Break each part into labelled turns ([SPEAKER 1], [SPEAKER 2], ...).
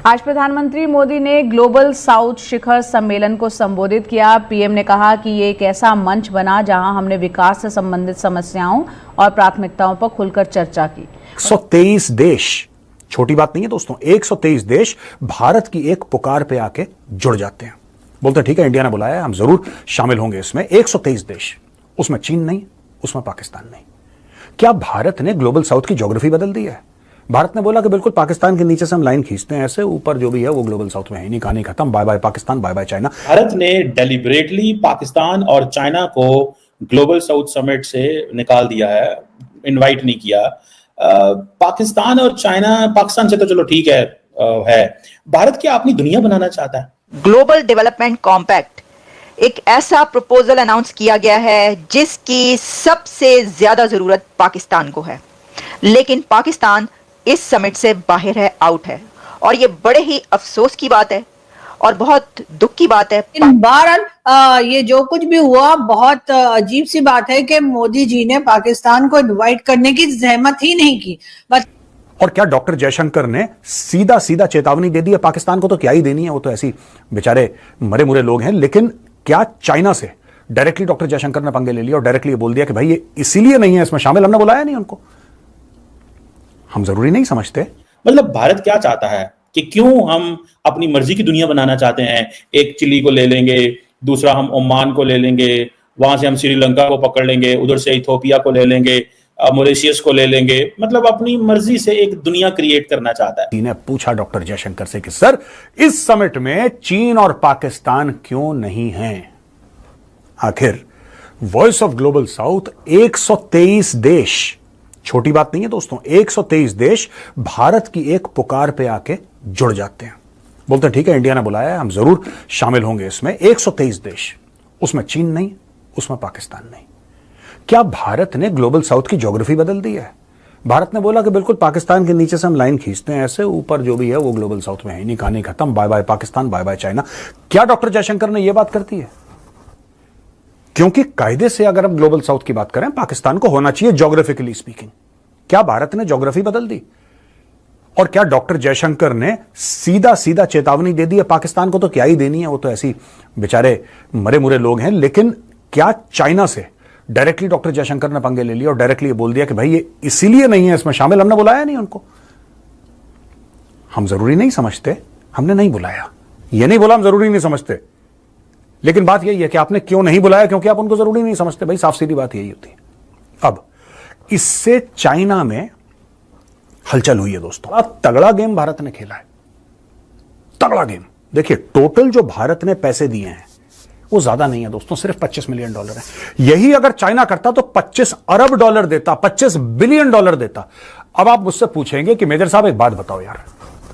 [SPEAKER 1] आज प्रधानमंत्री मोदी ने ग्लोबल साउथ शिखर सम्मेलन को संबोधित किया। पीएम ने कहा कि ये एक ऐसा मंच बना जहां हमने विकास से संबंधित समस्याओं और प्राथमिकताओं पर खुलकर चर्चा की।
[SPEAKER 2] 123 देश, छोटी बात नहीं है दोस्तों, 123 देश भारत की एक पुकार पे आके जुड़ जाते हैं। बोलते हैं ठीक है, इंडिया ने बुलाया है, हम जरूर शामिल होंगे इसमें। 123 देश, उसमें चीन नहीं, उसमें पाकिस्तान नहीं। क्या भारत ने ग्लोबल साउथ की ज्योग्राफी बदल दी है? भारत ने बोला कि बिल्कुल पाकिस्तान के नीचे से हम लाइन खींचते हैं, ऐसे ऊपर जो भी है वो ग्लोबल साउथ में है नहीं, कहानी खत्म, bye bye Pakistan, bye bye China.
[SPEAKER 3] Bharat ने डेलिबरेटली पाकिस्तान और चाइना को ग्लोबल साउथ समिट से निकाल दिया है, इनवाइट नहीं किया। पाकिस्तान और चाइना, पाकिस्तान से तो चलो ठीक है। भारत क्या अपनी दुनिया बनाना चाहता है?
[SPEAKER 4] ग्लोबल डेवलपमेंट कॉम्पैक्ट एक ऐसा प्रपोजल अनाउंस किया गया है जिसकी सबसे ज्यादा जरूरत पाकिस्तान को है, लेकिन पाकिस्तान इस समिट से बाहर है, आउट है, और ये बड़े ही अफसोस की बात है और बहुत दुख की बात है।
[SPEAKER 5] बहरहाल ये जो कुछ भी हुआ, बहुत अजीब सी बात है कि मोदी जी ने पाकिस्तान को इनवाइट करने की जहमत ही नहीं की।
[SPEAKER 2] और क्या डॉक्टर जयशंकर ने सीधा सीधा चेतावनी दे दी है पाकिस्तान को? तो क्या ही देनी है, वो तो ऐसी बेचारे मरे मुरे लोग हैं। लेकिन क्या चाइना से डायरेक्टली डॉक्टर जयशंकर ने पंगे ले लिया और डायरेक्टली बोल दिया कि भाई ये इसीलिए नहीं है इसमें शामिल, हमने बुलाया नहीं उनको? हम जरूरी नहीं समझते।
[SPEAKER 3] मतलब भारत क्या चाहता है कि क्यों हम अपनी मर्जी की दुनिया बनाना चाहते हैं? एक चिली को ले लेंगे, दूसरा हम ओमान को ले लेंगे, वहां से हम श्रीलंका को पकड़ लेंगे, उधर से इथोपिया को ले लेंगे, मॉरिशियस को ले लेंगे। मतलब अपनी मर्जी से एक दुनिया क्रिएट करना चाहता है।
[SPEAKER 2] ने पूछा डॉक्टर जयशंकर से कि सर, इस समिट में चीन और पाकिस्तान क्यों नहीं है? आखिर वॉइस ऑफ ग्लोबल साउथ 123 देश, छोटी बात नहीं है दोस्तों, 123 देश भारत की एक पुकार पे आके जुड़ जाते हैं। बोलते हैं ठीक है, इंडिया ने बुलाया है, हम जरूर शामिल होंगे इसमें। 123 देश, उसमें चीन नहीं, उसमें पाकिस्तान नहीं। क्या भारत ने ग्लोबल साउथ की ज्योग्राफी बदल दी है? भारत ने बोला कि बिल्कुल पाकिस्तान के नीचे से हम लाइन खींचते हैं, ऐसे ऊपर जो भी है वो ग्लोबल साउथ में है नहीं, कहानी खत्म, bye bye Pakistan, bye bye China. क्या डॉक्टर जयशंकर ने यह बात करती है? क्योंकि कायदे से अगर हम ग्लोबल साउथ की बात करें, पाकिस्तान को होना चाहिए ज्योग्राफिकली स्पीकिंग। क्या भारत ने ज्योग्राफी बदल दी? और क्या डॉक्टर जयशंकर ने सीधा सीधा चेतावनी दे दी है पाकिस्तान को? तो क्या ही देनी है, वो तो ऐसी बेचारे मरे मुरे लोग हैं। लेकिन क्या चाइना से डायरेक्टली डॉक्टर जयशंकर ने पंगे ले लिया और डायरेक्टली बोल दिया कि भाई ये इसीलिए नहीं है इसमें शामिल, हमने बुलाया नहीं उनको? हम जरूरी नहीं समझते, हमने नहीं बुलाया। ये नहीं बोला हम जरूरी नहीं समझते, लेकिन बात यही है कि आपने क्यों नहीं बुलाया? क्योंकि आप उनको जरूरी नहीं समझते। भाई साफ सीधी बात यही होती है। अब इससे चाइना में हलचल हुई है दोस्तों। अब तगड़ा गेम भारत ने खेला है, तगड़ा गेम। देखिए, टोटल जो भारत ने पैसे दिए हैं वो ज्यादा नहीं है दोस्तों, सिर्फ $25 मिलियन है। यही अगर चाइना करता तो $25 अरब देता, $25 बिलियन देता। अब आप मुझसे पूछेंगे कि मेजर साहब एक बात बताओ यार,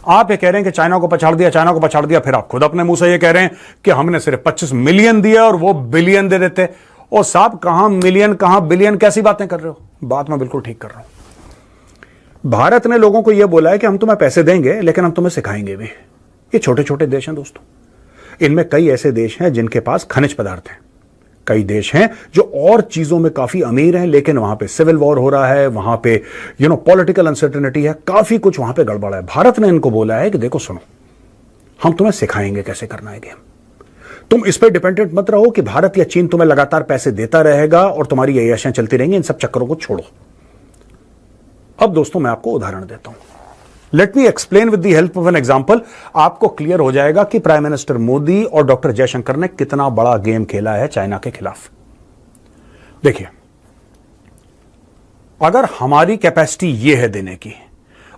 [SPEAKER 2] आप ये कह रहे हैं कि चाइना को पछाड़ दिया, चाइना को पछाड़ दिया, फिर आप खुद अपने मुंह से ये कह रहे हैं कि हमने सिर्फ 25 मिलियन दिया और वो बिलियन दे देते। और साहब, कहां मिलियन कहां बिलियन, कैसी बातें कर रहे हो? बात मैं बिल्कुल ठीक कर रहा हूं। भारत ने लोगों को यह बोला है कि हम तुम्हें पैसे देंगे लेकिन हम तुम्हें सिखाएंगे भी। ये छोटे छोटे देश हैं दोस्तों, इनमें कई ऐसे देश हैं जिनके पास खनिज पदार्थ हैं, कई देश हैं जो और चीजों में काफी अमीर हैं, लेकिन वहां पे सिविल वॉर हो रहा है, वहां पे पॉलिटिकल अनसर्टेनिटी है, काफी कुछ वहां पे गड़बड़ है। भारत ने इनको बोला है कि देखो सुनो, हम तुम्हें सिखाएंगे कैसे करना है गेम। तुम इस पे डिपेंडेंट मत रहो कि भारत या चीन तुम्हें लगातार पैसे देता रहेगा और तुम्हारी अय्याशियां चलती रहेंगी। इन सब चक्करों को छोड़ो। अब दोस्तों मैं आपको उदाहरण देता हूं। Let me explain with the help of an example. आपको क्लियर हो जाएगा कि प्राइम मिनिस्टर मोदी और डॉक्टर जयशंकर ने कितना बड़ा गेम खेला है चाइना के खिलाफ। देखिए, अगर हमारी कैपेसिटी यह है देने की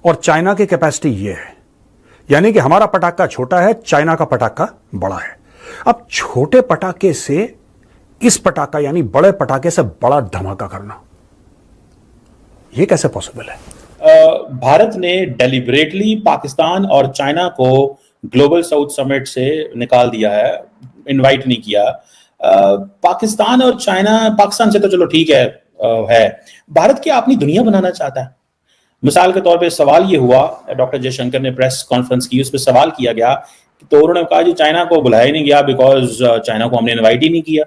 [SPEAKER 2] और चाइना की कैपेसिटी यह है, यानी कि हमारा पटाखा छोटा है, चाइना का पटाखा बड़ा है। अब छोटे पटाखे से इस पटाखा यानी बड़े पटाखे से बड़ा धमाका करना, यह कैसे पॉसिबल है?
[SPEAKER 3] भारत ने डेलिबरेटली पाकिस्तान और चाइना को ग्लोबल साउथ समिट से निकाल दिया है, इनवाइट नहीं किया। पाकिस्तान और चाइना, पाकिस्तान से तो चलो ठीक है। भारत क्या अपनी दुनिया बनाना चाहता है? मिसाल के तौर पे सवाल ये हुआ, डॉक्टर जयशंकर ने प्रेस कॉन्फ्रेंस की, उस पर सवाल किया गया तो उन्होंने कहा जी चाइना को बुलाया ही नहीं गया बिकॉज चाइना को हमने इनवाइट ही नहीं किया।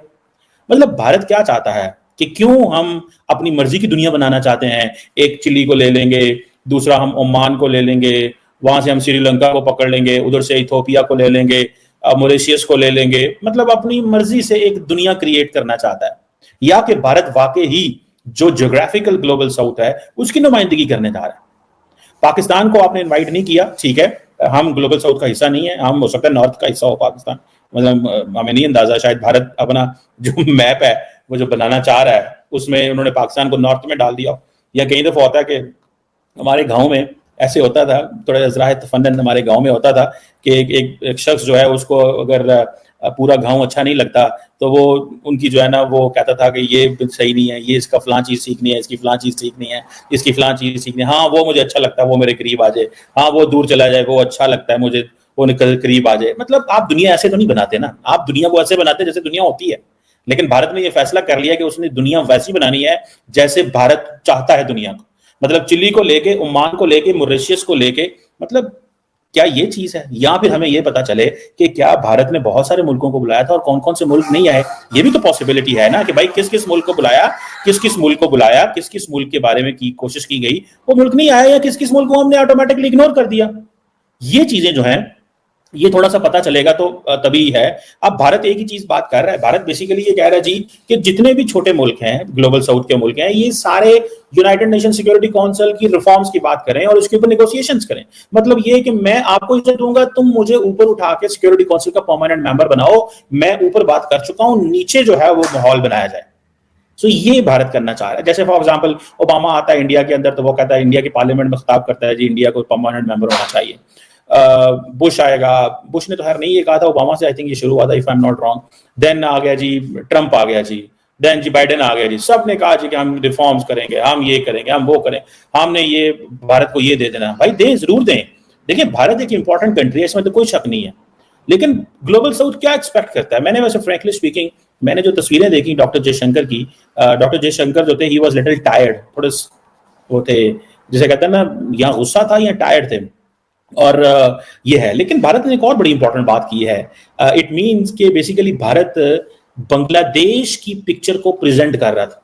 [SPEAKER 3] मतलब भारत क्या चाहता है कि क्यों हम अपनी मर्जी की दुनिया बनाना चाहते हैं? एक चिली को ले लेंगे, दूसरा हम ओमान को ले लेंगे, वहां से हम श्रीलंका को पकड़ लेंगे, उधर से इथोपिया को ले लेंगे, मॉरिशियस को ले लेंगे, मतलब अपनी मर्जी से एक दुनिया क्रिएट करना चाहता है। या कि भारत वाकई ही जो ज्योग्राफिकल ग्लोबल साउथ है उसकी नुमाइंदगी करने जा रहा है। पाकिस्तान को आपने इनवाइट नहीं किया, ठीक है, हम ग्लोबल साउथ का हिस्सा नहीं है, हम हो सकता है नॉर्थ का हिस्सा हो पाकिस्तान, मतलब हमें नहीं अंदाजा, शायद भारत अपना जो मैप है वो जो बनाना चाह रहा है उसमें उन्होंने पाकिस्तान को नॉर्थ में डाल दिया। या कई दफा होता है कि हमारे गांव में ऐसे होता था, थोड़ा जरा तफन्नन हमारे गांव में होता था कि एक शख्स जो है उसको अगर पूरा गांव अच्छा नहीं लगता तो वो उनकी जो है ना वो कहता था कि ये सही नहीं है, ये इसका फलां चीज सीखनी है, इसकी फलां चीज सीखनी है, इसकी फलां चीज सीखनी है, हाँ वो मुझे अच्छा लगता है, वो मेरे करीब आ जाए, हाँ वो दूर चला जाए, वो अच्छा लगता है मुझे, वो निकल करीब आ जाए। मतलब आप दुनिया ऐसे तो नहीं बनाते ना, आप दुनिया को ऐसे बनाते जैसे दुनिया होती है। लेकिन भारत ने यह फैसला कर लिया कि उसने दुनिया वैसी बनानी है जैसे भारत चाहता है दुनिया को। मतलब चिली को लेके, ओमान को लेके, मॉरिशस को लेके, मतलब क्या ये चीज है? या फिर हमें ये पता चले कि क्या भारत ने बहुत सारे मुल्कों को बुलाया था और कौन कौन से मुल्क नहीं आए। ये भी तो पॉसिबिलिटी है ना कि भाई किस किस मुल्क को बुलाया, किस किस मुल्क को बुलाया, किस किस मुल्क के बारे में की कोशिश की गई, वो मुल्क नहीं आया, या किस किस मुल्क को हमने ऑटोमेटिकली इग्नोर कर दिया। ये चीजें जो है ये थोड़ा सा पता चलेगा तो तभी है। अब भारत एक ही चीज बात कर रहा है, भारत बेसिकली ये कह रहा है जी कि जितने भी छोटे मुल्क हैं, ग्लोबल साउथ के मुल्क हैं, ये सारे यूनाइटेड नेशन सिक्योरिटी काउंसिल की रिफॉर्म्स की बात करें और उसके ऊपर नेगोशिएशंस करें। मतलब ये कि मैं आपको इज्जत दूंगा, तुम मुझे ऊपर उठा के सिक्योरिटी काउंसिल का परमानेंट मेंबर बनाओ, मैं ऊपर बात कर चुका हूं, नीचे जो है वो माहौल बनाया जाए। सो ये भारत करना चाह रहा है। जैसे फॉर एग्जांपल ओबामा आता है इंडिया के अंदर तो वो कहता है, इंडिया के पार्लियामेंट में खिताब करता है जी इंडिया को परमानेंट मेंबर होना चाहिए। बुश आएगा, बुश ने तो खैर नहीं ये कहा था, ओबामा से आई थिंक ये शुरू हुआ था if I am not wrong. Then आ गया जी ट्रंप आ गया जी, देन जी बाइडेन आ गया जी, सब ने कहा जी कि हम रिफॉर्म्स करेंगे, हम ये करेंगे, हम वो करें, हमने ये भारत को ये दे देना। भाई दें, जरूर दें। देखिए भारत एक इंपॉर्टेंट कंट्री है, इसमें तो कोई शक नहीं है, लेकिन ग्लोबल साउथ क्या एक्सपेक्ट करता है? मैंने वैसे फ्रैंकली स्पीकिंग मैंने जो तस्वीरें देखी डॉक्टर जयशंकर की, डॉक्टर जयशंकर जो थे ही वाज लिटिल टायर्ड, थोड़े वो थे जिसे कहते हैं ना, या गुस्सा था या टायर्ड थे, और ये है। लेकिन भारत ने एक और बड़ी इंपॉर्टेंट बात की है, इट मींस कि बेसिकली भारत बांग्लादेश की पिक्चर को प्रेजेंट कर रहा था।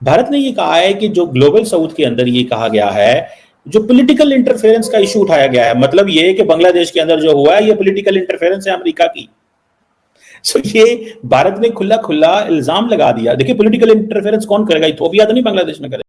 [SPEAKER 3] भारत ने ये कहा है कि जो ग्लोबल साउथ के अंदर ये कहा गया है, जो पॉलिटिकल इंटरफेरेंस का इशू उठाया गया है, मतलब ये कि बांग्लादेश के अंदर जो हुआ है ये पॉलिटिकल इंटरफेरेंस है अमेरिका की। सो ये भारत ने खुला खुला इल्जाम लगा दिया। देखिए पॉलिटिकल इंटरफेरेंस कौन करेगा? इथोपिया तो नहीं बांग्लादेश में करेगा।